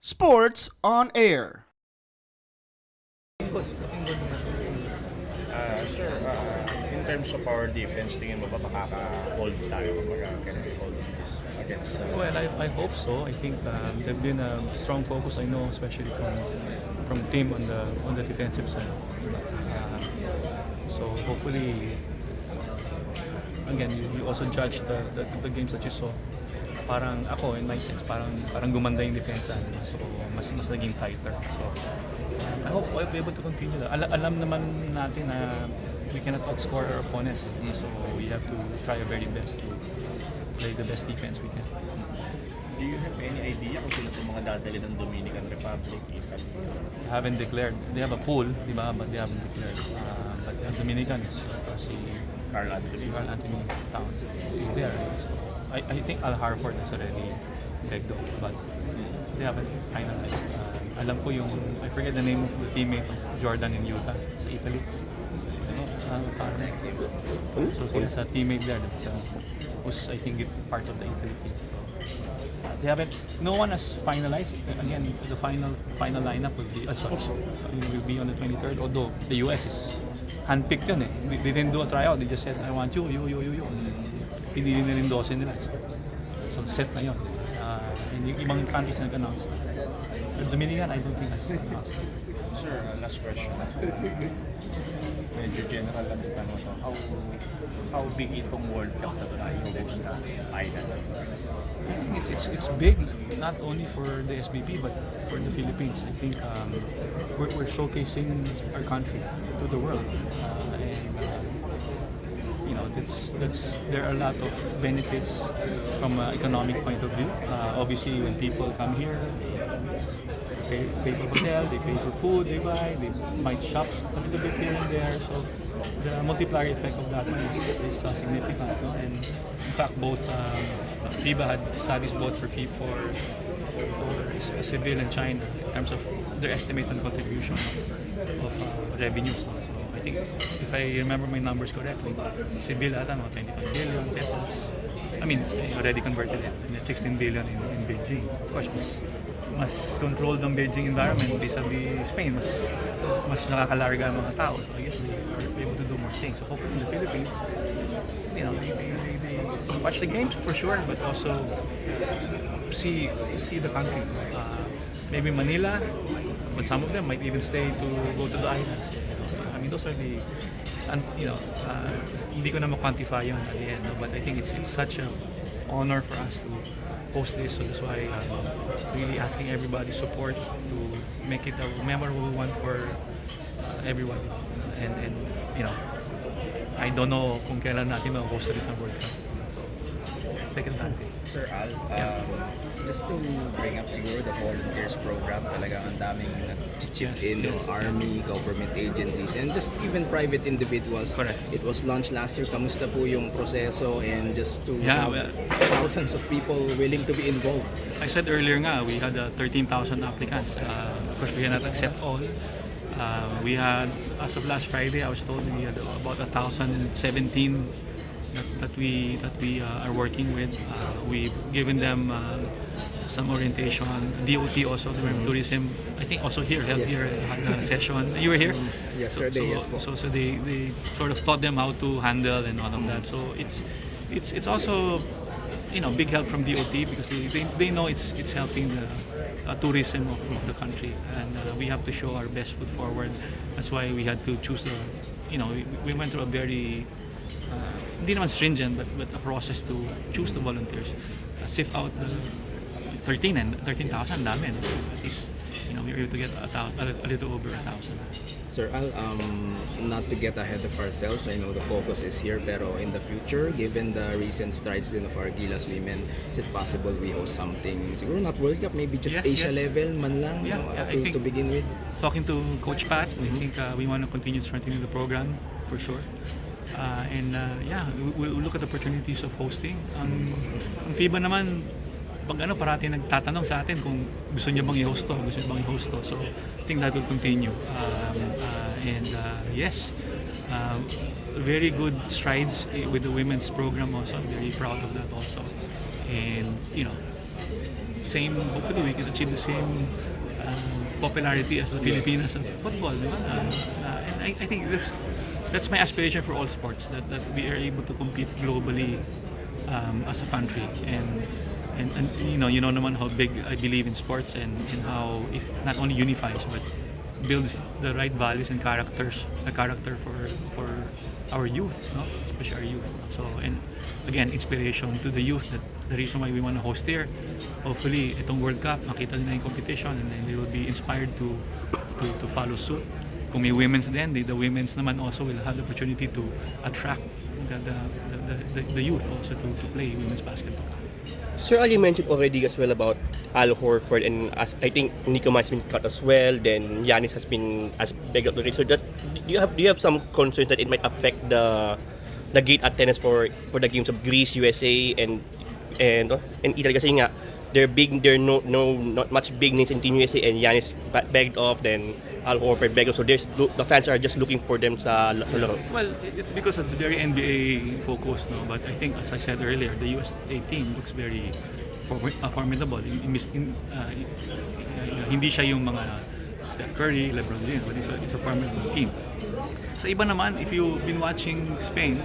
Sports on Air. Sir, in terms of our defense, tingin mo ba makaka-hold tayo kapag can we hold this against Well, I hope so. I think there's been a strong focus. I know, especially from team on the defensive side. So hopefully, again, you also judge the games that you saw. Parang ako, in my sense, parang gumanda yung depensa. So mas naging tighter. So I hope I'll be able to continue that. Alam naman natin na we cannot outscore our opponents. So we have to try our very best to play the best defense we can. Do you have any idea kung sino itong mga dadali ng Dominican Republic, Italy? They haven't declared. They have a pool, di ba? But they haven't declared. But the Dominican is si Carl Anthony. Anthony Towns is there. So I think Al Harford is already pegged off, but they haven't finalized. Alam ko yung, I forget the name of the teammate of Jordan in Utah sa Italy. So he's a teammate there who's I think part of the Italy team. So, they haven't. No one has finalized. Again, the final lineup will be. Will be on the 23rd. Although the US is handpicked yun eh. They didn't do a tryout. They just said, I want you. Pinili na rin 12 nila. So set na yun. And yung ibang countries na nag-announce. The Dominican, I don't think has announced. Sir, last question. Medyo general lang yung tanong to. How big itong World Cup na ito na i-host na island? It's big, not only for the SBP but for the Philippines. I think we're showcasing our country to the world, and you know there are a lot of benefits from an economic point of view. Obviously, when people come here, they pay for hotel, they pay for food, they buy, they might shop a little bit here and there. So the multiplier effect of that one is significant. No? And in fact, both FIBA had studies both for civil and China in terms of their estimated contribution of revenues. So I think if I remember my numbers correctly, civil ata 25 billion pesos. I mean, already converted it, and 16 billion in Beijing. Of course, mas controlled ang Beijing environment vis-a-vis Spain. Mas nakakalarga ang mga tao. So I guess they are able to do more things. So hopefully in the Philippines, you know, they watch the games for sure, but also see the country. Maybe Manila, but some of them might even stay to go to the islands. I mean, those are the, and you know, hindi ko na ma-quantify yun at the end, no? But I think it's such an honor for us to host this, so that's why really asking everybody's support to make it a memorable one for everyone. And you know, I don't know kung kailan natin ma-host ulit ng World Cup. So, take advantage. Sir Al, just to bring up siguro the volunteers program, talaga ang daming nag-chip in, Yes. army, government agencies, and just even private individuals. Correct. It was launched last year. Kamusta po yung proseso and just to have well, thousands of people willing to be involved? I said earlier nga, we had 13,000 applicants. Of course, we cannot accept all. We had, as of last Friday, I was told we had about 1,017 that we are working with. We've given them some orientation. DOT also, the tourism, I think also here, held Yes. here had a session. You were here? Yesterday, yes po. So they sort of taught them how to handle and all of that. So it's also, you know, big help from DOT because they know it's helping the tourism of the country, and we have to show our best foot forward. That's why we had to choose we went through a very hindi naman stringent but a process to choose the volunteers, sift out the 13,000, dami, no? At least, you know, we were able to get a little over 1,000. Sir Al, not to get ahead of ourselves, I know the focus is here, pero in the future, given the recent strides din of our Gilas women, is it possible we host something, siguro not World Cup, maybe just Yes, Asia yes. level man lang, Yeah, no, I to think- begin with? Talking to Coach Pat, I think we want to continue strengthening the program for sure. We'll look at opportunities of hosting. Ang FIBA naman, pag parati nagtatanong sa atin kung gusto niya bang i-host to. So I think that will continue. Yes, very good strides with the women's program also. I'm very proud of that also. And you know, hopefully we can achieve the same popularity as the Filipinas of football, di ba? And I think that's my aspiration for all sports, that we are able to compete globally as a country, and you know naman how big I believe in sports, and how it not only unifies but builds the right values and character for our youth, no? Especially our youth. So, and again, inspiration to the youth, that the reason why we want to host here, hopefully itong World Cup makita nila yung competition, and then they will be inspired to follow suit. Kung may women's then, the women's naman also will have the opportunity to attract the youth also to play women's basketball. Sir Ali mentioned already as well about Al Horford, and as I think Nico has been cut as well. Then Giannis has been as big of the race. So just do you have some concerns that it might affect the gate attendance for the games of Greece, USA, and Italy? Kasi nga they're not much big names in Team USA, and Giannis begged off, then Al Horford begged off. So the fans are just looking for them sa laro. Well, it's because it's very NBA focused, no? But I think, as I said earlier, the USA team looks very formidable. Hindi siya yung mga Steph Curry, LeBron James, but it's a formidable team. Sa iba naman, if you've been watching Spain,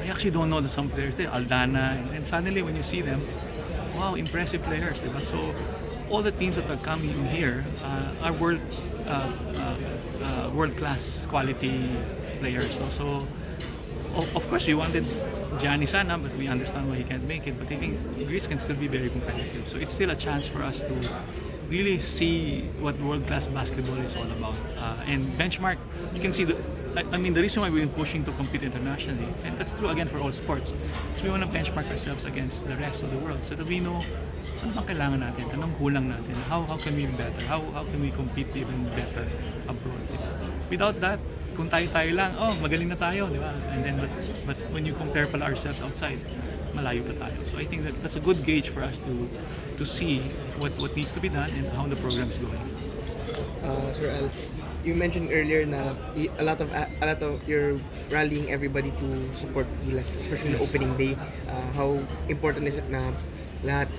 I actually don't know some players there, Aldana, and suddenly when you see them, wow, impressive players, diba? So all the teams that are coming here are world-class quality players. So of course we wanted Giannis sana, but we understand why he can't make it. But I think Greece can still be very competitive. So it's still a chance for us to really see what world-class basketball is all about. And benchmark, you can see the reason why we've been pushing to compete internationally, and that's true again for all sports, is we want to benchmark ourselves against the rest of the world so that we know ano bang kailangan natin, anong kulang natin, how can we be better, how can we compete even better abroad. Without that, kung tayo lang, magaling na tayo, di ba? And then but when you compare pala ourselves outside, malayo pa tayo. So I think that's a good gauge for us to see what needs to be done and how the program is going. Sir Al, you mentioned earlier na a lot of you're rallying everybody to support Gilas, especially the opening day. How important is it na lahat,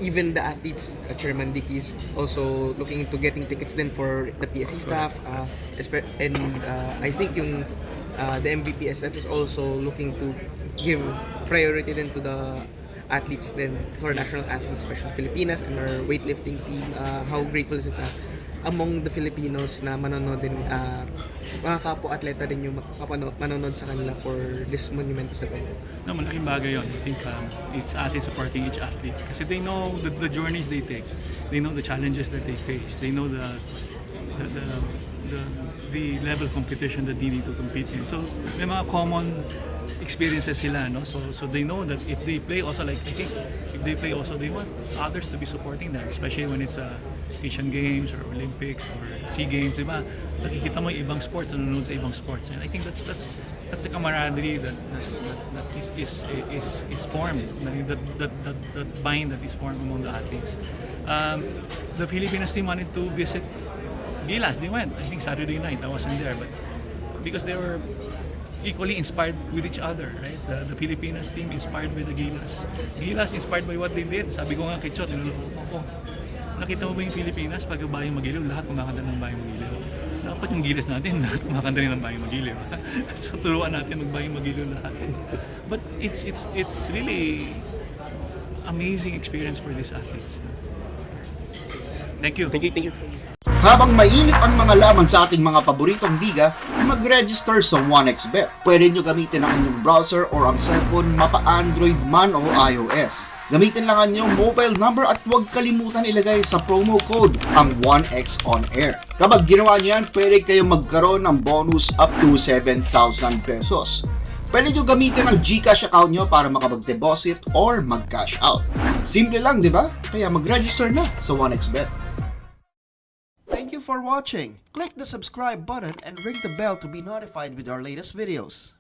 even the athletes, Chairman Dicky is also looking into getting tickets then for the PSC staff, and I think yung the MVPSF is also looking to give priority then to the athletes, then to our national athletes, especially Filipinas and our weightlifting team. How grateful is it na among the Filipinos na manonood din, mga kapo-atleta din yung manonood sa kanila for this monumentous event? No, malaking bagay yun. I think it's athletes supporting each athlete. Kasi they know the journeys they take. They know the challenges that they face. They know the level of competition that they need to compete in. So may mga common experiences sila, no? So they know that if they play also, like I think if they play also, they want others to be supporting them, especially when it's Asian Games or Olympics or SEA Games, diba? Nakikita mo yung ibang sports, nanonood sa ibang sports, and I think that's the camaraderie that is formed, that bind that is formed among the athletes. The Philippines team wanted to visit Gilas. They went, I think Saturday night. I wasn't there, but because they were equally inspired with each other, right? The Filipinas team inspired by the Gilas. Gilas inspired by what they did. Sabi ko nga kay Chot, niloloko ko. Nakita mo ba yung Filipinas, pag Bayang Magiliw, lahat kumakanta ng Bayang Magiliw. Dapat yung Gilas natin, lahat kumakanta rin ng Bayang Magiliw. So turuan natin mag-Bayang Magiliw lahat. But it's really amazing experience for these athletes. Thank you. Thank you. Habang mainit ang mga laman sa ating mga paboritong liga, mag-register sa 1xBet. Pwede nyo gamitin ang inyong browser or ang cellphone, mapa-Android man o iOS. Gamitin lang ang inyong mobile number at huwag kalimutan ilagay sa promo code ang 1x on air. Kapag ginawa nyo yan, pwede kayong magkaroon ng bonus up to 7,000 pesos. Pwede nyo gamitin ang GCash account nyo para makapag-deposit or mag-cash out. Simple lang, di ba? Kaya mag-register na sa 1xBet. Thank you for watching. Click the subscribe button and ring the bell to be notified with our latest videos.